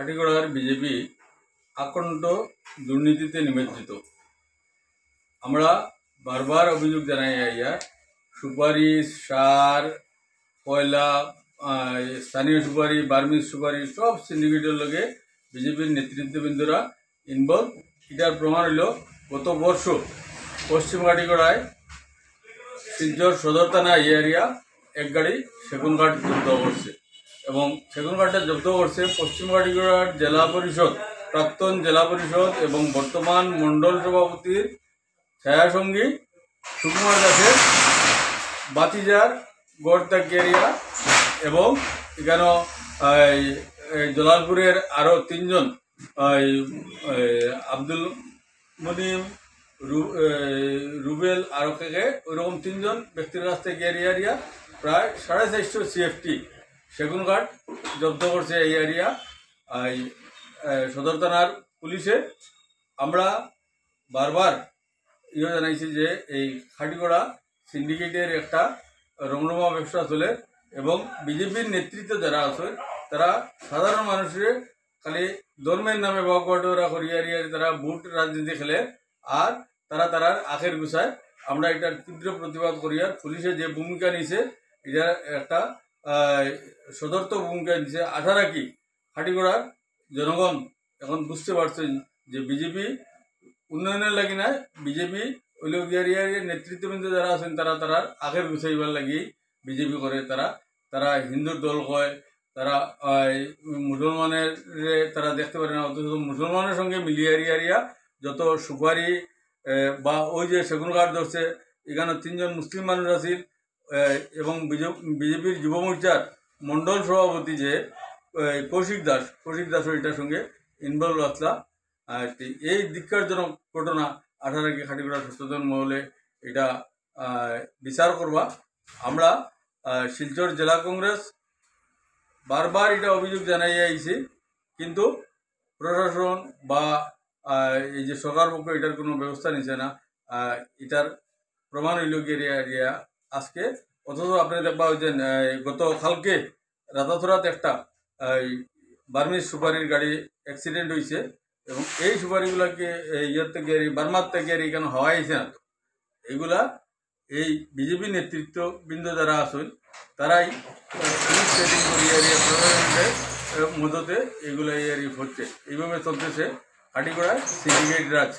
খাটিগড়ার BJP আকণ্ঠ দুর্নীতিতে নিমজ্জিত। আমরা বারবার অভিযোগ জানাই আইয়া সুপারিশ, সার, কয়লা, স্থানীয় সুপারি, বার্মিজ সুপারি সব সিন্ডিকেটের লগে বিজেপির নেতৃত্ববৃন্দরা ইনভলভ। এটার প্রমাণ হইল গত বর্ষ পশ্চিম খাটিগড়ায় শিলচর সদর থানা এরিয়া এক গাড়ি সেগুন কাঠ জব্দ করছে এবং সেগুন কাঠটা জব্দ করছে পশ্চিম খাটিগড়ার জেলা পরিষদ, প্রাক্তন জেলা পরিষদ এবং বর্তমান মণ্ডল সভাপতির ছায়াসঙ্গী সুকুমার দাসের বাতিজার গড়ত্যাগ এরিয়া এবং এখানে জলালপুরের আরও তিনজন আব্দুল মনিম, রুবেল আরও থেকে ওইরকম তিনজন ব্যক্তির কাছ থেকে এরিয়া প্রায় 450 CFT সেগুন কাঠ জব্দ করছে এই এরিয়া সদর থানার পুলিশে। আমরা বারবার জানাইছি যে এই খাটিগড়া সিন্ডিকেটের একটা রমরমা ব্যবসা চলে এবং বিজেপির নেতৃত্বে যারা আছে তারা সাধারণ মানুষের খালি ধর্মের নামে বাগবাটোয়ারা করিয়া তারা ভোট রাজনীতি খেলে আর তারা আখের গুছায়। আমরা এটার তীব্র প্রতিবাদ করি আর পুলিশে যে ভূমিকা নিছে এটা একটা সদর্থ ভূমিকা নিছে। আশা রাখি খাটিগড়ার জনগণ এখন বুঝতে পারছেন যে বিজেপি উন্নয়নের লাগি না, বিজেপি ওই এরিয়ার নেতৃত্ববৃন্দ যারা আছেন তারা আগের গুছাইবার লাগি বিজেপি করে। তারা হিন্দুর দল কয়, তারা মুসলমানের তারা দেখতে পারে না, অথচ মুসলমানের সঙ্গে মিলিয়ে এরিয়া যত সুপারি বা ওই যে সেগুন কাঠ ধরছে এখানে 3 জন মুসলিম মানুষ আছিল এবং বিজেপির যুব মোর্চার মণ্ডল সভাপতি যে কৌশিক দাসও এটার সঙ্গে ইনভলভ আসলা। এই ধিক্কারজনক ঘটনা আশা রাখি খাটিগড়া সচেতন মহলে এটা বিচার করবা। আমরা শিলচর জেলা কংগ্রেস বারবার এটা অভিযোগ জানাই আইছি, কিন্তু প্রশাসন বা এই যে সরকার পক্ষ এটার কোনো ব্যবস্থা নিছে না। এটার প্রমাণ হইল গিয়ে আজকে, অথচ আপনি দেখবা যে গত কালকে রাতাথুরাত একটা বার্মিজ সুপারির গাড়ি অ্যাক্সিডেন্ট হয়েছে এবং এই সুপারিগুলাকে ইয়ের থেকে বার্মার থেকে এখানে হওয়া হয়েছে না। তো এইগুলা এই বিজেপি নেতৃত্ববৃন্দ যারা আছেন তারাই পুলিশ সেটিং করি প্রশাসনের মদতে এগুলো হচ্ছে। এইভাবে চলতেছে খাটিগড়ায় সিন্ডিকেট রাজ।